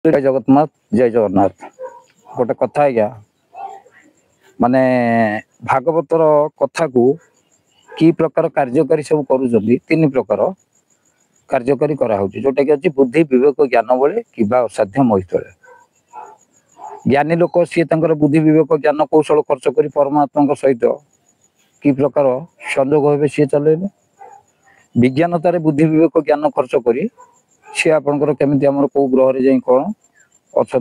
जय जगन्नाथ जय जगन्नाथ गोटे कथा आज्ञा माने भागवतर कथा को कि प्रकार कार्यकारी सब करुँच तीन प्रकार कार्यकारी कराऊँच जोटा कि अच्छी बुद्धि विवेक ज्ञान बड़े कि असाध्य महितले ज्ञानी लोक सी बुद्धि विवेक ज्ञान कौशल खर्च कर परमात्मा सहित कि प्रकार संजोग हे सी चलेबे विज्ञानतार बुद्धि विवेक ज्ञान खर्च कर सी आपंकर केमी आम कौ ग्रह जा कौन अच्छा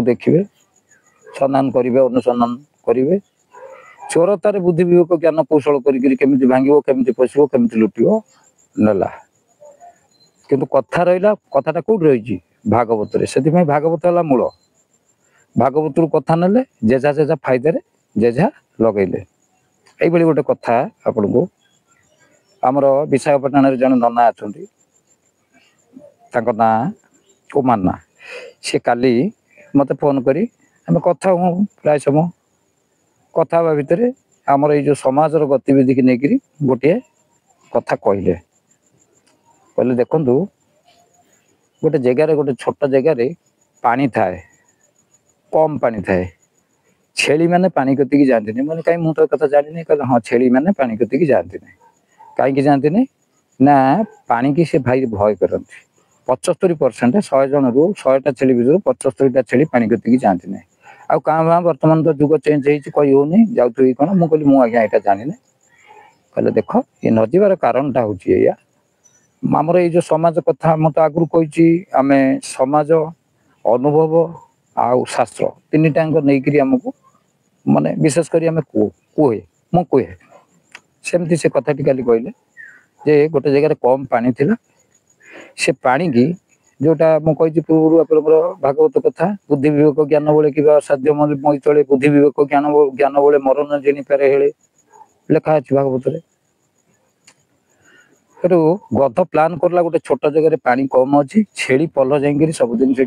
देखिए सन्धान करेंगे अनुसंधान करेंगे चोरतार बुद्धि विवेक ज्ञान कौशल करमी भांग केमी पशु केमी लुटिव नेला किंतु कथा रहा कथाटा कौट रही भागवत से भागवत है मूल भागवत कथा नेले जेझा जेझा फायदे जेझा लगेले ये गोटे कथा आपण को आमर विशाखापाटन जन नना अच्छा ना उमान्ना सी काली मत फोन करी आम कथा हूँ प्राय समय कथा भितर आमर ये समाजर गतिविधि की लेकिन गोटे कथा कहले कहले देखु गोटे जगार गोटे छोट जगार पानी थाए कम पानी थाए छेली मैंने पानी कतिकी जाती मैंने कहीं मुझे कथा जानी कहले हाँ छेली मैंने पानी कतिकी जाती कहीं जाती ना पानी की से भाई भय करती 75% 100 जन रू 100टा छेली भर 75टा छेली पानी कतिकी जाती ना आउ क्या बर्तमान तो जुग चेंज होनी जाऊँ कौन मुझे कहली मुझे यहाँ जानी कहले देख ये न जीवार कारणटा हूँ या आमर ये जो समाज कथा मत आगु कही आम समाज अनुभव आउ शास्त्र तीन टाइम नहीं आमको माने विशेषकर आम कहे मु कहे सेमती से कथाटी काली कहले जे गोटे जगह कम पानी थिला से पानी की जोटा मुझे पूर्व आप भागवत कथा बुद्धि विवेक ज्ञान बड़े कि असाध्य मैतले बुद्धि विवेक ज्ञान बड़े मरण जेनी पारे हेले लेखा अच्छी भागवत गध प्लान करला गोटे छोट जगह पानी कम अच्छी छेली पल जाइए सबुदिन से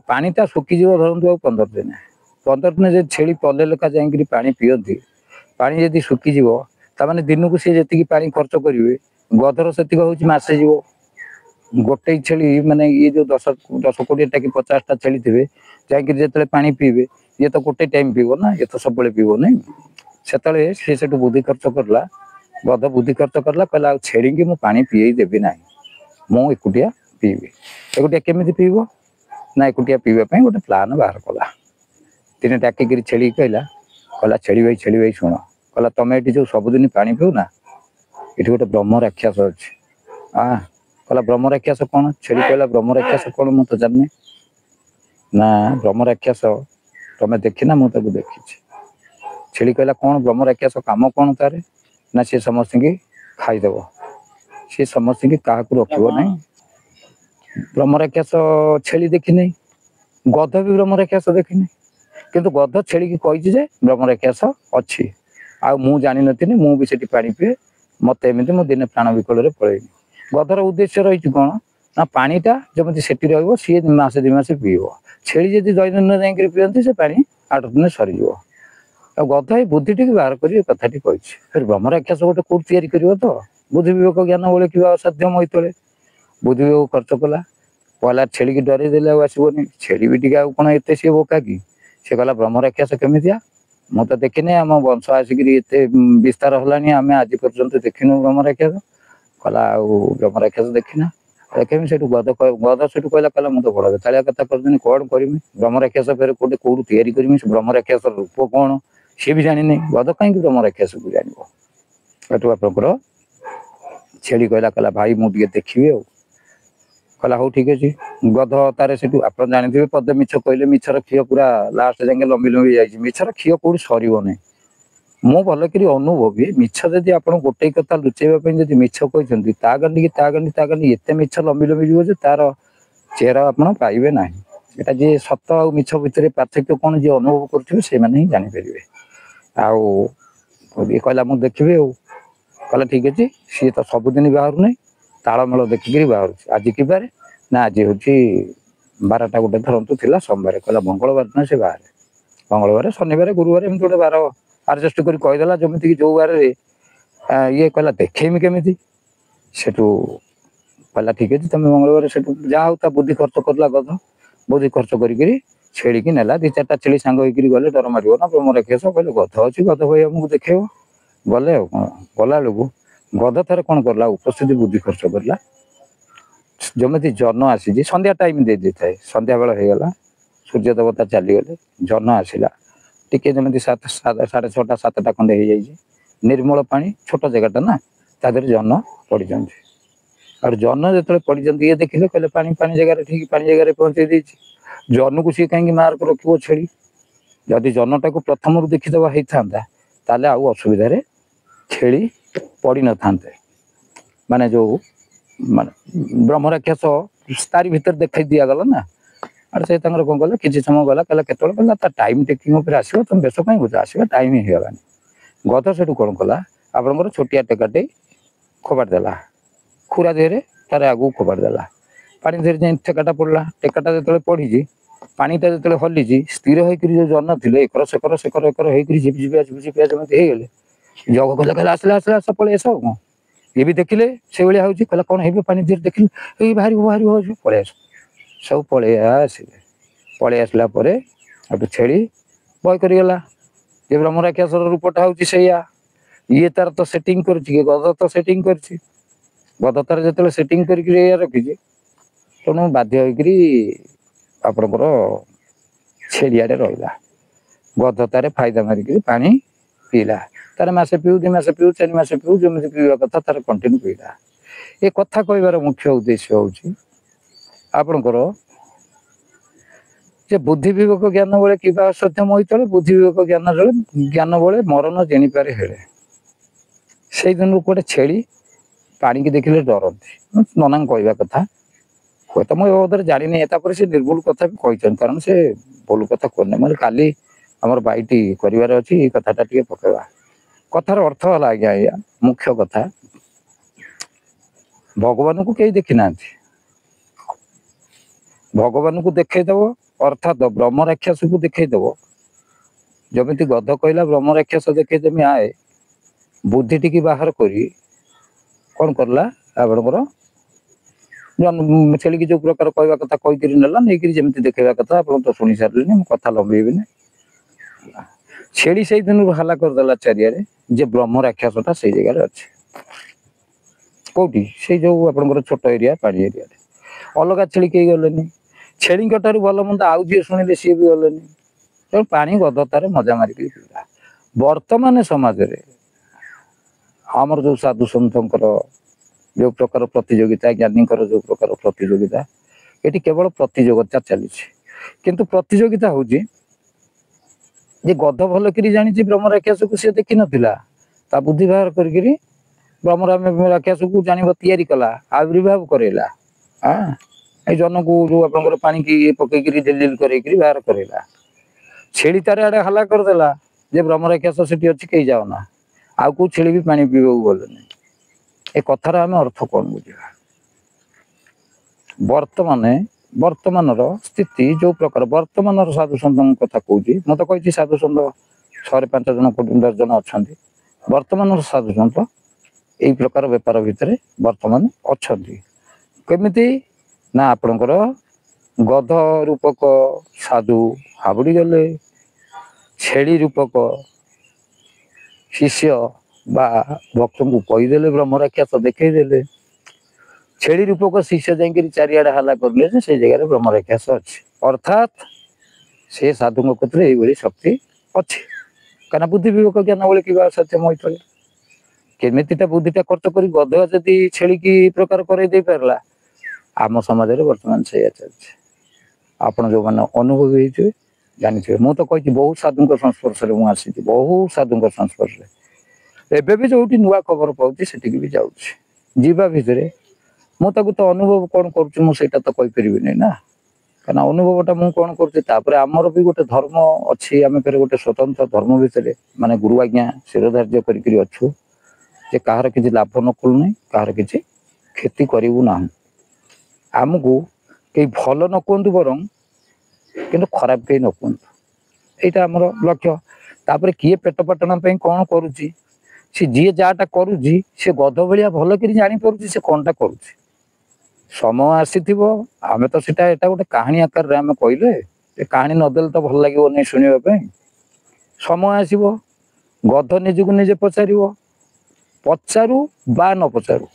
पानीटा सुखीज धरतु 15 दिन छेली पले लेखा जाइए पानी पीती पानी जदि सुखीज ताने दिन को सी जी पानी खर्च करेंगे गधर से हूँ मसे जीव गोटे छेली माने ये जो 10-20टा कि 50टा छेली थे जाते पा पीबे ये तो गोटे टाइम पीब ना ये तो सब पीब नहीं से सी बुद्धि खर्च करला गध बुद्धि खर्च करला कहला छेड़ी की पा पीई देवी ना मु एकुटिया पीबी एकुटिया केमी पीब ना एकुटिया पीवाई गोटे प्लान बाहर कला तीन डाकिक छेड़ी कहला छेड़ी भाई शुण कहला तुम ये जो सबुदिन पा पीऊ ना ये गोटे ब्रह्म राक्षस अच्छे कहला ब्रह्म राक्षस कौन छेड़ी कहला ब्रह्म राक्षस कौन मु तो जानी ना ब्रह्म राक्षस तुम देखना मुझे देखी छेड़ी कहला कौन ब्रह्म राक्षस काम कौन तार ना सी समस्त की खाईदेव सी समस्त की क्या रखो ना ब्रह्म राक्षस छेड़ी देखी नहीं गध भी ब्रह्म राक्षस देखी किंतु गध छेड़ी की कही ब्रह्म राक्षस अच्छी आ मु जानी नी मुझे पा पीए मत एमती मो दिन प्राण विकल पलैनी गधर उद्देश्य रही कौन ना पानीटा जमी से सी मसे 2 मास पीब छेड़ी जब दैनंदिन जाकि पीती से पा 8 दिन सरीज गध ये बुद्धि टी बाहर कर कथाटी कही फिर ब्रह्म राक्षस गोटे कौट तैयारी कर तो बुद्धि विवेक ज्ञान बड़े कि असाध्य मैतले बुद्धि विवेक खर्च कला कहला छेड़ी की डर देले आसबनी छेड़ी भी टी कौन एत सी बोका कि सी कहला ब्रह्म राक्षस केमिया मु तो देखनी आम वंश आसिक विस्तार है आम आज पर्यंत देखनी ब्रह्म राक्षस कहला ब्रह्म राक्षस देखना केमी से गध से कहला मुझे बड़ बेतालिया कथा करदेनी कौन करमी ब्रह्म राक्षस फिर कौटे कौट तैयारी करमी ब्रह्म राक्षस रूप कौन सी भी जानी गध कहीं ब्रह्म राक्षस को जान आपंकर छेड़ी कहला भाई मुझे देखी कहला हूँ ठीक अच्छे गध तार से आप जानते पदे मिछ कहले मिछर क्षीर पूरा लास्ट जाके लंबी लंबी जाइए मिछर क्षीर कौट सरनी मु भल कि अनुभवी मिछ जदि आप गोटे कथा लुचेवाई जब मिछ कहते ता गंडी एत मिछ लंबी लंबी जीव तार चेहरा आप पाइबे ना यहाँ जी सत आ मिछ भितर पार्थक्य कौन जी अनुभव करेंगे से ही जानीपर आउ कहला मुझे देखी कहला ठीक अच्छे सी तो सबुदिन बाहर नहीं तालमेल देखिक बाहर आज कि बारे ना आज हूँ 12टा गोटे धरतु थी सोमवार कहला मंगलवार ना से बाहर मंगलवार शनिवार गुरुवार एमती गोटे बार आडजस्ट कर कहीदेला जमीक जो बार ये कहला देखेमी केमी सेठू कहला ठीक अच्छे तुम मंगलवार से जहाँ हो बुद्धि खर्च करला गध बुद्धि खर्च करी छेड़ी की नेला 2-4टा छेड़ी सांग होकर गले डर मार ना ब्रह्म राक्षस कहले गध अच्छी गध भाई आमको देखेब गले गला बेलू गध थे कौन करला उपस्थिति बुद्धि खर्च करला जमी जन आसी संध्या टाइम दे दी थाए संध्या बेल हो गला सूर्य देवता चलीगले जन आसला टिके जमी 6:30 7टा खंडे हो जाए निर्मल पानी छोट जगटा ना तादेह जन पड़ जाए और जन जो पड़ जाती ये देखिले कहले पानी पानी जगह ठीक पानी जगह पहुंचे देती जन को सी कहीं मार्क रखियो छेड़ी जदि जनटा को प्रथम देखीदवा होता ताले आउ असुविधा छेड़ी पड़ी न था माने जो माने ब्रह्म राक्षस तारी भीतर देखाई दिया गला ना और से कौन कले किसी समय गला कहला केतल कहला टाइम टेकिंग उपर आसो तुम बेस कहीं बुझ आसवा टाइम ही गलानी गध से कौन कला आपंकर छोटिया टेकाटे खोबाड़ देला खुरा देहरे तार आगू खोबाड़ देला पानी देहरे जाए टेकाटा पड़ला टेकाटा जो पड़ी पानीटा जो हल्ली स्थिर होकर जो जन थे एकर सेकर सेकर एकर होकर झिपिझिपिया झिपिझिपिया जमी होगले जग कहला कहला आसला आसला आस पलि आस कौन ये भी देखिले से भाया हो कहला कौन है पानी धीरे देखिले ये बाहर बाहर पलि आस सब पलि आसिले पलि आसला छेड़ी भय करगला ये ब्रह्म राक्षस रूपटा हूँ ये तार तो सेटिंग कर गध तो सेटिंग कर गध तार जो सेटिंग कर रखी तेणु बाध्य होकर छेड़ियाड़े रहा गध तार फायदा मारिक पानी पीला तार मसे पीऊ 2 मास पीऊ 4 मास पीऊ जमी पीवा कथा तार कंटिन्यू पीला ये कथा कहबार मुख्य उद्देश्य हूँ आपणकर जे बुद्धि विवेक ज्ञान बेले कि सत्य मोहि तले बुद्धि विवेक ज्ञान बेले मरण जानीपारे हेले से दिन गोटे छेड़ी पानी की देखिले डरती नना कहवा कथा हुए तो मुझे जानी से निर्भुल कथा भी कही कारण से भूल कथा कहने मतलब काली आमर बाईटी करार अच्छी कथाटा टे पकेवा कथार अर्थ है आज्ञा या मुख्य कथा भगवान को कहीं देखी ना भगवान को देखईदेव अर्थात ब्रह्म राक्षस को देखईदेव जमी गध कहला ब्रह्म राक्षस देखईदेमी आए बुद्धि टी बाहर करी कौन करला आपणकर छेड़ी जो प्रकार कहवा कथा कहीकि नेला नहीं जमी देखा कथा आप तो शुणी सारे कथा लंबेबी छेड़ी से दिन हाला करदेला चारिया जे ब्रह्म राक्षसटा से जगह अच्छे कौटी से जो आपंकर छोट एरिया पानी एरिया अलग छेड़ी कहीं गले छेड़ी ठार भल मंद आउ जी शुणिले सी भी गले तेणु पानी गध तार मजा मारिक पीला वर्तमान समाज आमर जो साधु सन्थर जो प्रकार प्रतियोगिता ज्ञानी जो प्रकार प्रतियोगिता ये केवल प्रतियोगिता चली किंतु प्रतियोगिता हूँ जे गध भल कर जानी ब्रह्म राक्षस को सी देखी ना बुद्धि बाहर कर ब्रह्म राक्षस को जान तैयारी कला आविर्भाव करेला हाँ ये जन को जो आप पानी की पकईक दिल कर बाहर करेला छेड़ी तार आड़े हल्ला करदेला जे ब्रह्म राक्षस से अच्छी कहीं जाओना आउ को छेड़ी भी पानी पीवा गले ए कथार आम अर्थ कौन बुझा वर्तमान वर्तमान स्थिति जो प्रकार वर्तमान साधु सन्त कथा कहूँ मत कही साधु सन्त 6-5 जन 10 जन अच्छा वर्तमान साधु सन्त यही प्रकार बेपार भितर वर्तमान अच्छा केमिति ना आपणकर गध रूपक साधु हाबुड़ी गले छेड़ी रूपक शिष्य बा भक्त को कहीदेले ब्रह्म राक्षस देखईदेले छेड़ी रूपक शिष्य जाकि चारिआडे हाला करले से जगह ब्रह्म राक्षस अच्छे अर्थात से साधु क्षेत्र ये शक्ति अच्छी कहीं बुद्धि विवेक ज्ञान बेले कि सत्य मोहित केमिटा बुद्धिटा खर्च कर गध जदि छेड़ी की प्रकार कर पारा आम समाज बर्तमान से चलছে आपड़ जो मैंने अनुभवी होते जानी मु तो कही बहुत साधु संस्पर्श में मुझे बहुत साधु संस्पर्श एबे भी जो नुआ खबर पाऊँ से भी जावा भितर मुझे तो अनुभव कौन करा तो कहीपरि ना कहीं अनुभवटा मुझे कौन करमर भी गोटे धर्म अच्छी आम फिर गोटे स्वतंत्र धर्म भितर माने गुरु आज्ञा शिरोधार्य करछु जे कहार किसी लाभ न कलु ना कहार किसी क्षति करूँ ना आमको कई भल न कहतु बर कि खराब कहीं न कहतु यहाँ आमर लक्ष्य तापर किए पेट पाटना कौन करुच्ची सी जी जहाँटा करुच्ची सी गध भाया भल कर जापर से कौनटा करुच्ची ସମୟ ଆସିଥିବ ଆମେ ତ ସେଟା ଏଟା ଗୋଟେ କାହାଣୀ ଆକାରରେ ଆମେ କହିଲେ ଏ କାହାଣୀ ନଦେଲେ ତ ଭଲ ଲାଗିବନି ଶୁଣିବା ପାଇଁ। ସମୟ ଆସିବ ଗଧ ନିଜକୁ ନିଜେ ପଚାରିବ, ପଚାରୁ ବା ନ ପଚାରୁ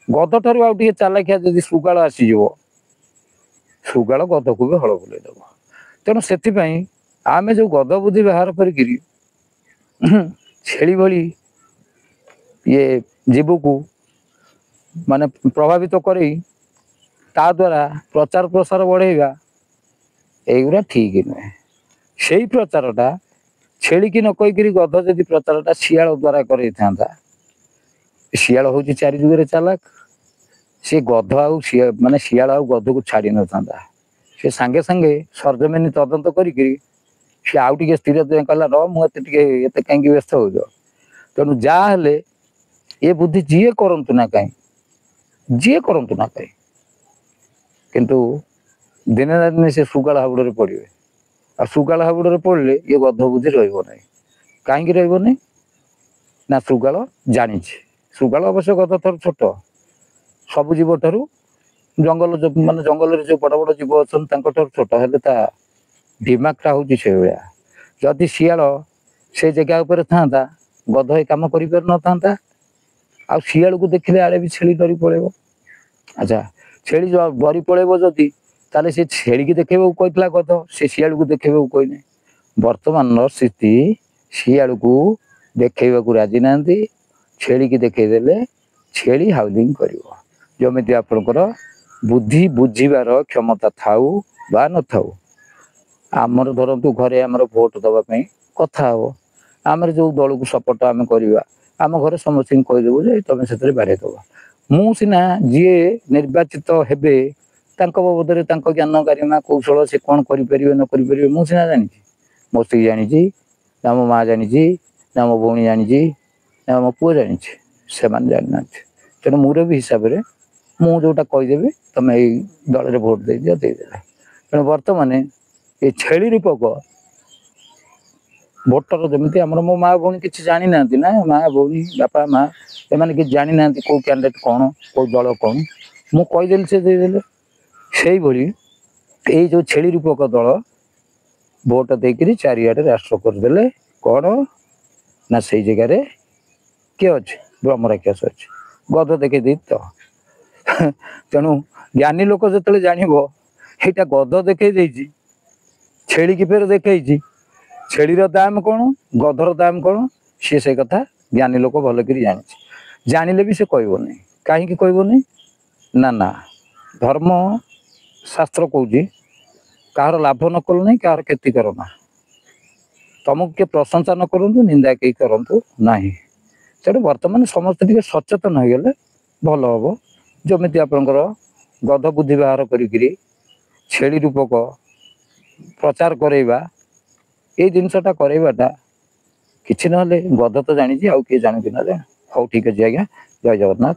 ଗଧ ଠାରୁ ଆଉ ଟିକେ ଚାଲାଖିଆ ଯଦି ଶୃଗାଳ ଆସିଯିବ, ଶୃଗାଳ ଗଧକୁ ବି ହଳ ବୁଲେଇ ଦେବ। ତେଣୁ ସେଥିପାଇଁ ଆମେ ଯୋଉ ଗଧ ବୁଦ୍ଧି ବାହାର କରିକିରି ଛେଳି ଭଳି ଇଏ ଜୀବକୁ ମାନେ ପ୍ରଭାବିତ କରି ତା ଦ୍ୱାରା ପ୍ରଚାର ପ୍ରସାର ବଢ଼େଇବା ଏଇଗୁଡ଼ା ଠିକ ନୁହେଁ। ସେଇ ପ୍ରଚାରଟା ଛେଳିକି ନ କହିକିରି ଗଧ ଯଦି ପ୍ରଚାରଟା ଶିଆଳ ଦ୍ୱାରା କରେଇଥାନ୍ତା, ଶିଆଳ ହେଉଛି ଚାରି ଯୁଗରେ ଚାଲାକ, ସେ ଗଧ ଆଉ ମାନେ ଶିଆଳ ଆଉ ଗଧକୁ ଛାଡ଼ି ନଥାନ୍ତା। ସେ ସାଙ୍ଗେ ସାଙ୍ଗେ ସରଜମିନି ତଦନ୍ତ କରିକିରି ସେ ଆଉ ଟିକେ ସ୍ଥିର କଲା ର ମୁଁ ଏତେ କାହିଁକି ବ୍ୟସ୍ତ ହଉଛ। ତେଣୁ ଯାହା ହେଲେ ଏ ବୁଦ୍ଧି ଯିଏ କରନ୍ତୁ ନା କାହିଁ, ଯିଏ କରନ୍ତୁ ନା କାହିଁ, କିନ୍ତୁ ଦିନେ ନା ଦିନେ ସେ ଶୃଗାଳ ହାବୁଡ଼ରେ ପଡ଼ିବେ। ଆଉ ଶୃଗାଳ ହାବୁଡ଼ରେ ପଡ଼ିଲେ ଇଏ ଗଧ ବୁଦ୍ଧି ରହିବ ନାହିଁ। କାହିଁକି ରହିବନି ନା ଶୃଗାଳ ଜାଣିଛି। ଶୃଗାଳ ଅବଶ୍ୟ ଗଧ ଠାରୁ ଛୋଟ, ସବୁ ଜୀବ ଠାରୁ ଜଙ୍ଗଲ ମାନେ ଜଙ୍ଗଲରେ ଯୋଉ ବଡ଼ ବଡ଼ ଜୀବ ଅଛନ୍ତି ତାଙ୍କ ଠାରୁ ଛୋଟ, ହେଲେ ତା ଦିମାଗଟା ହେଉଛି ସେଇଭଳିଆ। ଯଦି ଶିଆଳ ସେ ଜାଗା ଉପରେ ଥାନ୍ତା ଗଧ ଏ କାମ କରିପାରିନଥାନ୍ତା। ଆଉ ଶିଆଳକୁ ଦେଖିଲେ ଆଡ଼େ ବି ଛେଳି ଡରି ପଳେଇବ। ଆଚ୍ଛା ଛେଳି ଡରି ପଳେଇବ ଯଦି ତାହେଲେ ସେ ଛେଳିକି ଦେଖେଇବାକୁ କହିଥିଲା ଗଧ, ସେ ଶିଆଳକୁ ଦେଖେଇବାକୁ କହିନି। ବର୍ତ୍ତମାନର ସ୍ଥିତି ଶିଆଳକୁ ଦେଖେଇବାକୁ ରାଜି ନାହାନ୍ତି, ଛେଳିକି ଦେଖେଇ ଦେଲେ ଛେଳି ହାଉଲିଂ କରିବ। ଯେମିତି ଆପଣଙ୍କର ବୁଦ୍ଧି ବୁଝିବାର କ୍ଷମତା ଥାଉ ବା ନଥାଉ। ଆମର ଧରନ୍ତୁ ଘରେ ଆମର ଭୋଟ ଦେବା ପାଇଁ କଥା ହବ, ଆମର ଯୋଉ ଦଳକୁ ସପୋର୍ଟ ଆମେ କରିବା ଆମ ଘରେ ସମସ୍ତଙ୍କୁ କହିଦେବୁ ଯେ ତମେ ସେଥିରେ ବାଡ଼େଇ ଦେବ। ମୁଁ ସିନା ଯିଏ ନିର୍ବାଚିତ ହେବେ ତାଙ୍କ ବାବଦରେ ତାଙ୍କ ଜ୍ଞାନ ଗାରିମା କୌଶଳ ସେ କ'ଣ କରିପାରିବେ ନ କରିପାରିବେ ମୁଁ ସିନା ଜାଣିଛି, ମୋ ସ୍ତ୍ରୀ ଜାଣିଛି, ନା ମୋ ମା ଜାଣିଛି, ନା ମୋ ଭଉଣୀ ଜାଣିଛି, ନା ମୋ ପୁଅ ଜାଣିଛି, ସେମାନେ ଜାଣିନାହାନ୍ତି। ତେଣୁ ମୁରବୀ ହିସାବରେ ମୁଁ ଯୋଉଟା କହିଦେବି ତମେ ଏଇ ଦଳରେ ଭୋଟ ଦେଇଦିଅ, ଦେଇଦେଲେ। ତେଣୁ ବର୍ତ୍ତମାନ ଏ ଛେଳି ରୂପକ ଭୋଟର ଯେମିତି ଆମର ମୋ ମା ଭଉଣୀ କିଛି ଜାଣିନାହାନ୍ତି ନା, ମା ଭଉଣୀ ବାପା ମା ଏମାନେ କିଛି ଜାଣିନାହାନ୍ତି କେଉଁ କ୍ୟାଣ୍ଡିଡେଟ୍ କ'ଣ କେଉଁ ଦଳ କ'ଣ, ମୁଁ କହିଦେଲି ସେ ଦେଇଦେଲେ। ସେଇଭଳି ଏଇ ଯେଉଁ ଛେଳି ରୂପକ ଦଳ ଭୋଟ ଦେଇକରି ଚାରିଆଡ଼େ ରାଷ୍ଟ୍ର କରିଦେଲେ କ'ଣ ନା ସେଇ ଜାଗାରେ କିଏ ଅଛି, ବ୍ରହ୍ମରାକ୍ଷସ ଅଛି, ଗଧ ଦେଖେଇ ଦେଇଛି ତ। ତେଣୁ ଜ୍ଞାନୀ ଲୋକ ଯେତେବେଳେ ଜାଣିବ ଏଇଟା ଗଧ ଦେଖେଇ ଦେଇଛି, ଛେଳିକି ଫେର ଦେଖେଇଛି, ଛେଳିର ଦାମ କ'ଣ ଗଧର ଦାମ କ'ଣ ସିଏ ସେ କଥା ଜ୍ଞାନୀ ଲୋକ ଭଲ କରି ଜାଣିଛି। ଜାଣିଲେ ବି ସେ କହିବନି। କାହିଁକି କହିବନି ନା ନା ଧର୍ମ ଶାସ୍ତ୍ର କହୁଛି କାହାର ଲାଭ ନ କଲ ନାହିଁ କାହାର କ୍ଷତି କର ନା। ତମକୁ କିଏ ପ୍ରଶଂସା ନ କରନ୍ତୁ ନିନ୍ଦା କେହି କରନ୍ତୁ ନାହିଁ। ତେଣୁ ବର୍ତ୍ତମାନ ସମସ୍ତେ ଟିକେ ସଚେତନ ହେଇଗଲେ ଭଲ ହବ। ଯେମିତି ଆପଣଙ୍କର ଗଧ ବୁଦ୍ଧି ବାହାର କରିକିରି ଛେଳି ରୂପକ ପ୍ରଚାର କରେଇବା, ଏଇ ଜିନିଷଟା କରେଇବାଟା କିଛି ନହେଲେ ଗଧ ତ ଜାଣିଛି ଆଉ କିଏ ଜାଣିଛି ନା ଜାଣେ। ହଉ ଠିକ୍ ଅଛି ଆଜ୍ଞା, ଜୟ ଜଗନ୍ନାଥ।